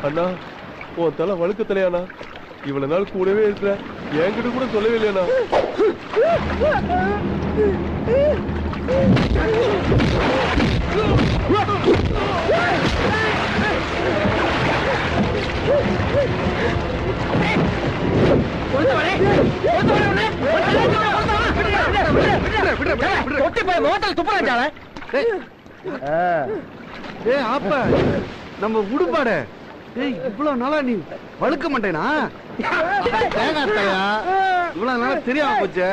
அண்ணா உன் தலை வழுக்க தலையாண்ணா, இவ்வளவு நாள் கூடவே இருக்கிற, என்கிட்ட கூட சொல்லவே இல்லையாண்ணா. நம்ம உடுப்பாட இவ்வளவு நாளா நீ வழுக்க மாட்டேனா? இவ்வளவு நாளா தெரியாம போச்சு.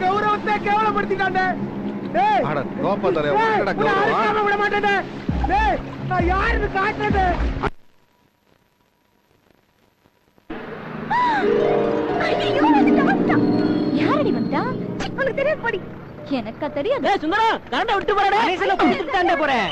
கௌரவத்தை கேவலப்படுத்திட்டாண்ட. விட மாட்டேன். நான் யாருன்னு காட்டுறது? யாரடி வந்தா? உனக்கு தெரியாது போடி. எனக்கா தெரியாது. சுந்தரம் கரண்ட விட்டு போறடா. போறேன்.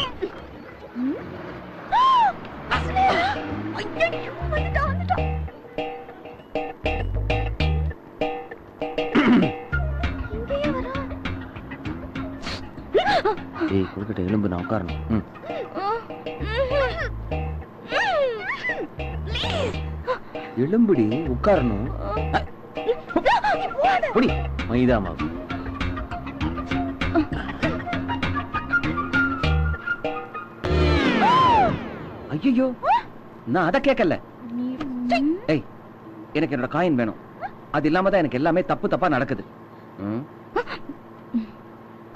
ஏய் குறுக்கிட்ட எலும்பு நான் உட்காரணும். எலும்புடி உட்காரணும். மைதா மாவு. ஐயோ நான் அத கேட்கல. ஏய் எனக்கு என்னோட காயின் வேணும். அது இல்லாம தான் எனக்கு எல்லாமே தப்பு தப்பா நடக்குது.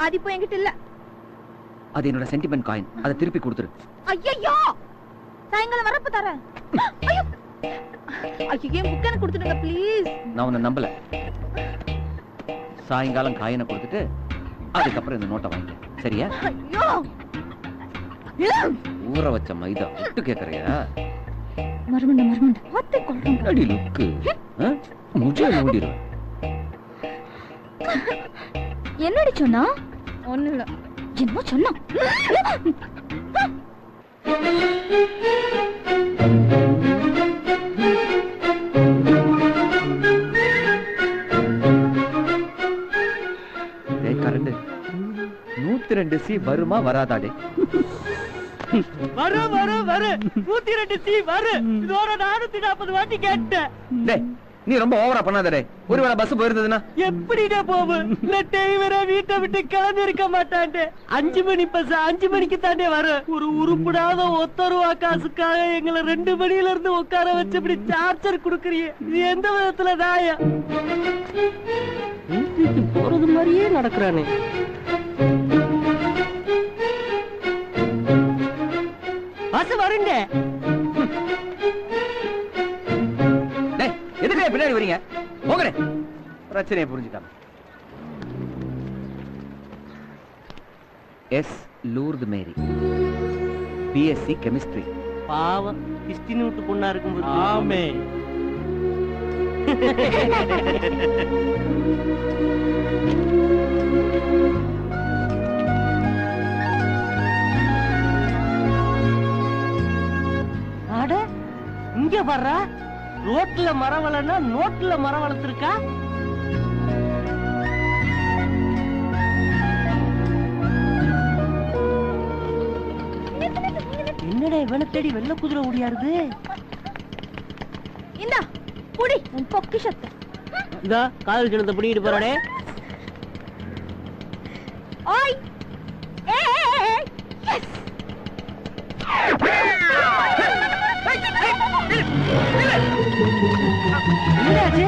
அது இப்போ என்கிட்ட இல்ல. அது என்னோட சென்டிமெண்ட் காயின். அதை திருப்பி கொடுத்துரு. ஐயோ சாயங்காலம் வரப்ப தரேன். ஐயோ ஐயோ புக்கனை கொடுத்துடுங்க ப்ளீஸ். நான் உன்னை நம்பல. சாயங்காலம் காயினை கொடுத்துட்டு அதுக்கப்புறம் இந்த நோட்டை வாங்கிக்க. சரியா? ஐயோ ஊற வச்ச மைதா விட்டு கேக்குறியா? மறுமண்ட வாத்தை கொள்றேன். அடி லுக்கு முஜே மூடிடுவேன். என்னடி சொன்னா? ஒண்ணு இல்ல. என்ன சொன்னா? கரண்ட் 102 சி வருமா வராதாடே? வரும் 102 சி வரும். இதோட 440 வாட்டி கேட்டேன். டேய் நீ ரொம்ப ஓவரா பண்ணாதடே. ஒருவேளை பஸ் போயிருந்ததுன்னா எப்படிடே போகும்? இல்ல டிரைவர வீட்டை விட்டு கிளம்பி இருக்க மாட்டான்டே. 5 மணி பஸ் 5 மணிக்கு தாண்டே வரும். ஒரு உருப்படாத 1 ரூபா காசுக்காக எங்களை 2 மணில இருந்து உட்கார வச்சு இப்படி சார்ஜர் குடுக்கறியே. இது எந்த விதத்துல தாயா? போறது மாதிரியே நடக்கிறானே. பஸ் வருங்க. எதுக்கு பின்னாடி வரீங்க? போங்கடே. பிரச்சனையை புரிஞ்சுக்காம. எஸ் லூர்து மேரி, பிஎஸ்சி கெமிஸ்ட்ரி. பாவம் கிறிஸ்டின் வீட்டு பொண்ணா இருக்கும்போது. ஆமே. அட இங்க வர்றா. ரோட்ல மரம் வளர்னா நோட்ல மரம் வளர்த்திருக்கா. என்னடா இவனை தேடி வெள்ள குதிரை ஓடியாருது. இந்தா புடி உன் பொக்கிஷத்தை. இதா காதல் சின்னத்தை பிடிக்கிட்டு போறானே. ஓய் ஏய் எஸ் என்னடாச்சு?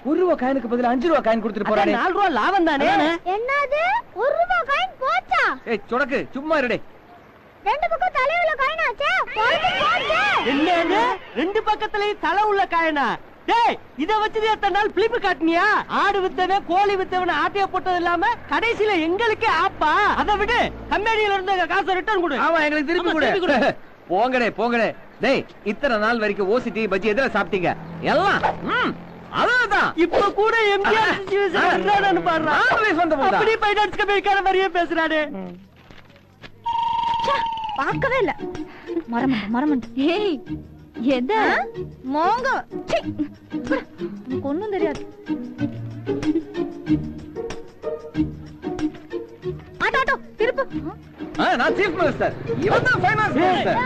₹1 காயினுக்கு பதிலா ₹5 காயின் கொடுத்துட்டு போறானே. ₹4 லாபம் தானே. என்னது ₹1 காயின் போச்சா? ஏய் சொடக்கு சும்மா இருடே. ரெண்டு பக்கம் தலையுள்ள காயின் ஆச்சே. போச்சு. என்னது? ரெண்டு பக்கத்துலயும் தலை உள்ள காயினா? டேய் இத வச்சு எத்தனை நாள் பிலிப்பு காட்டினியா? ஆடு வித்தவன கோழி வித்தவன ஆட்டைய போட்டது இல்லாம கடைசியில எங்களுக்கே ஆப்பா. அதை விடு, கம்பெனியில இருந்து காசை ரிட்டர்ன் கொடு. ஆமா எங்களுக்கு திருப்பி கொடு. போங்கடே போங்கடே. டேய் இத்தனை நாள் வரைக்கும் ஓசிட்டி பஜ்ஜி எதுல சாப்பிட்டீங்க? எல்லாம் அதான். இப்ப கூட எம்ஜிஆர் சிச்சுவேஷன் என்னன்னு பாருடா. அப்படி ஃபைனான்ஸ் கம்பெனிக்கார மாதிரியே பேசுறானே. பார்க்கவே இல்ல. மரமண்ட. ஏய் எத மோங்க. ஒண்ணும் தெரியாது. ஆட்டோ திருப்பு. நான் சீஃப் மினிஸ்டர். இவன் தான் ஃபைனான்ஸ் மினிஸ்டர்.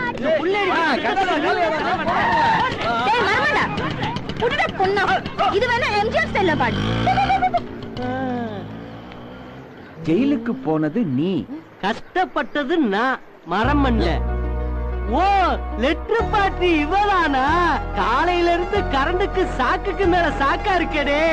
டேய் மரமண்ட. புடிடா பொண்ணா. இது வேணா எம்ஜிஆர் ஸ்டைல்ல பாடு. ஜெயிலுக்கு போனது நீ, கஷ்டப்பட்டது நான். மரமண்ட. ஓ லெட்டர் பாட்டி இவளானா? காலையில இருந்து கரண்டுக்கு சாக்குக்கு மேல சாக்கா இருக்கடே.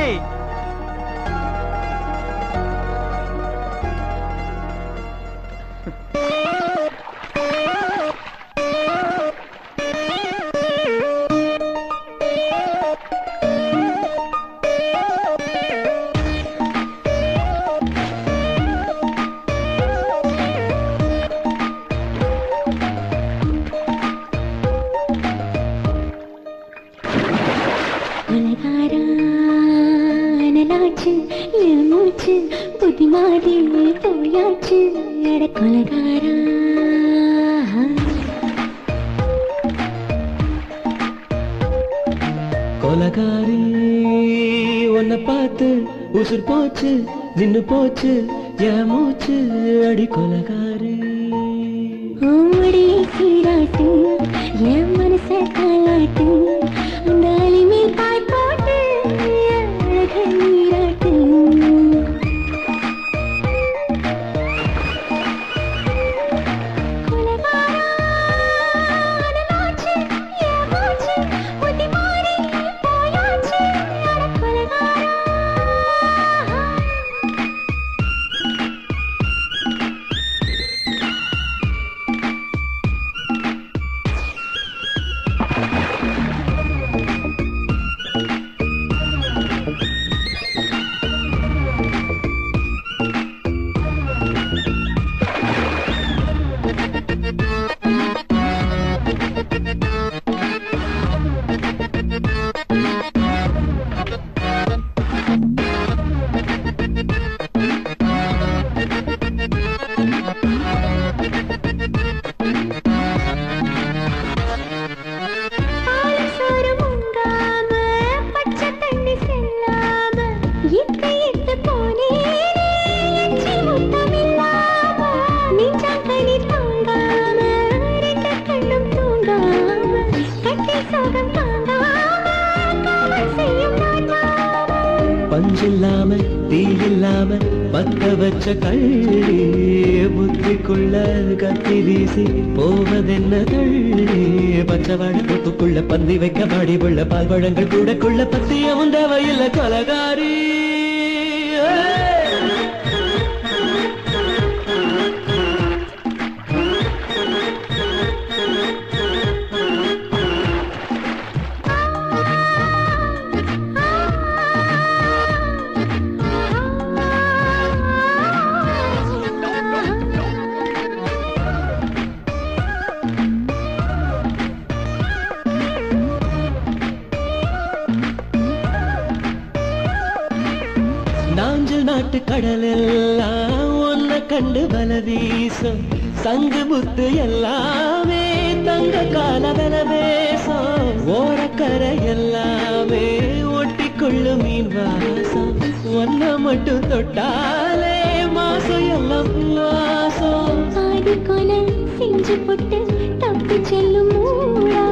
புத்திமாதி போயாச்சு கொலகாரா. கொலகாரி உன்னை பார்த்து உசுர் போச்சு, நின்னு போச்சு என் மூச்சு. அடி கொலகாரி ஓடி சீராட்டு என் மனச தாளாட்டு. அந்த அலிமேல் பாய் போட்டு அழக நீராட்டு. பஞ்சில்லாம தீ இல்லாம பத்த வச்ச கள்ளி புத்திக்குள்ள கத்தி வீசி போவதென்ன தள்ளி. பச்சைவாழ தொப்புக்குள்ள பந்தி வைக்க பாடி உள்ள பால் பழங்கள் கூடக்குள்ள பத்திய உண்டவையில் கொலகாரி. கடலெல்லாம் ஒன்ன கண்டு பல வீசும் சங்கு புத்து எல்லாமே தங்க கால பல பேசும் ஓரக்கரை எல்லாமே ஒட்டி கொள்ளும் மீன் வாசம் ஒன்ன மட்டும் தொட்டாலே மாசம் எல்லாம் வாசம் ஆதி கோலம் செஞ்சு போட்டு தப்பி செல்லும் மூடா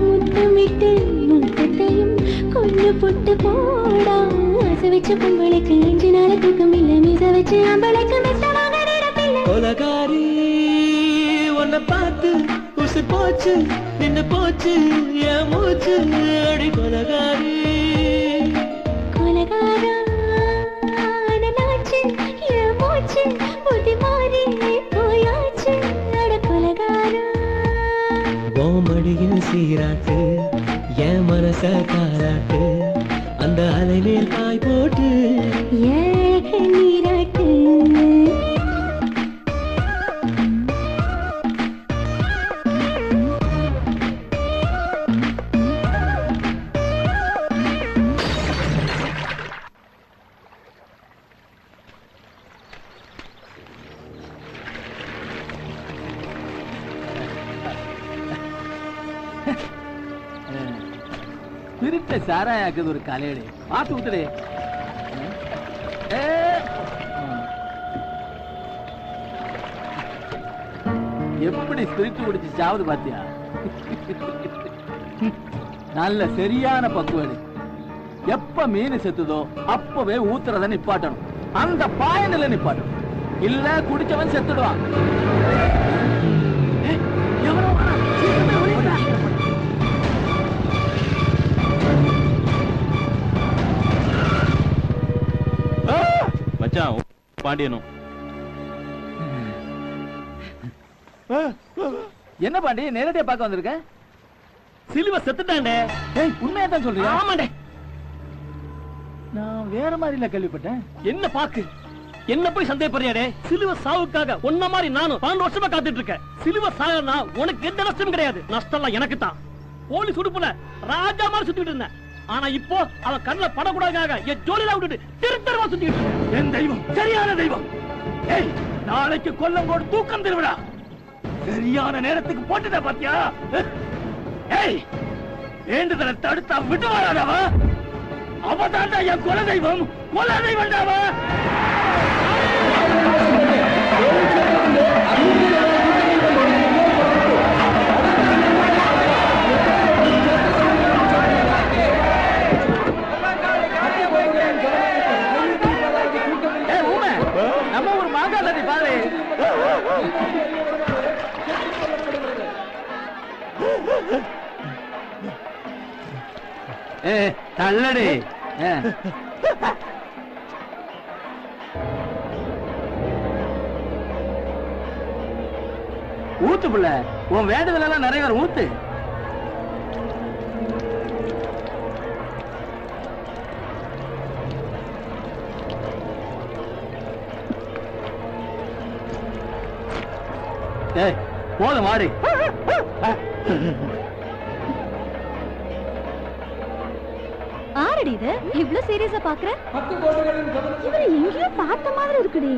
முத்தமிட்டு முத்தத்தையும் கொண்டு போட்டு போடா ஆசை வச்ச பொம்பளைக்கு 5 நாள் தூக்கம் இல்ல மீச வச்சு அம்பளைக்கு மெத்தமாக நிரப்பில்லை கொலகாரி உன்னை பார்த்து உசு போச்சு நின்னு போச்சு என் மூச்சு அடி கொலகாரி கொலகாரா நாச்சு என் மூச்சு புத்தி மாறி போயாச்சு அட கொலகாரா ஓமடியில் சீராட்டு என் மனச காலாட்டு அந்த அலை மேல் காய் போட்டு ஏக நீராட்டு திருட்ட சாராயாக்குது ஒரு கலையடி பார்த்து ஊத்துடே எப்படி ஸ்பிரிட் குடிச்சு சாவது பாத்தியா நல்ல சரியான பக்குவடி எப்ப மீன் செத்துதோ அப்பவே ஊத்துறத நிப்பாட்டணும் அந்த பாயனில நிப்பாட்டணும் இல்ல குடிச்சவன் செத்துடுவான் எவனோ வரான். சீக்கிரமே ஓடிடா. மச்சான் பாண்டியனும் என்ன பாண்டி நேரடியா பார்க்க வந்திருக்க சிலுவ செத்துட்டாண்டே உண்மையா தான் சொல்றியா ஆமாண்டே நான் வேற மாதிரில கேள்விப்பட்டேன் என்ன பாக்கு என்ன போய் சந்தேகப்படுறியாடே சிலுவ சாவுக்காக ஒன்ன மாதிரி நானும் 12 வருஷமா காத்துட்டு இருக்கேன் சிலுவ சாகனா உனக்கு எந்த நஷ்டமும் கிடையாது நஷ்டம் எல்லாம் எனக்கு தான் போலீஸ் உடுப்புல ராஜா மாதிரி சுத்திட்டு இருந்தேன் ஆனா இப்போ அவ கண்ணுல படக்கூடாதுக்காக என் ஜோலியில விட்டுட்டு திருத்தரமா சுத்திட்டு இருக்கேன் என் தெய்வம் சரியான தெய்வம் ஏய் நாளைக்கு கொல்லங்கோடு தூக்கம் திருவிழா சரியான நேரத்துக்கு போட்டுட்ட பாத்தியா ஏய் வேண்டுதலை தடுத்தா விட்டுவாடாவ அவ தாண்டா என் குல தெய்வம் கொலதெய்வம்டாவா நம்ம ஒரு மாங்கா தண்ணி பாரு தள்ளடி ஊத்து புள்ள உன் வேண்டுதல் எல்லாம் நிறைவேறும் ஊத்து போதும் மாடி ஆரடி இது இவ்ளோ சீரியஸா பாக்குற இவரை எங்கேயோ பார்த்த மாதிரி இருக்குடி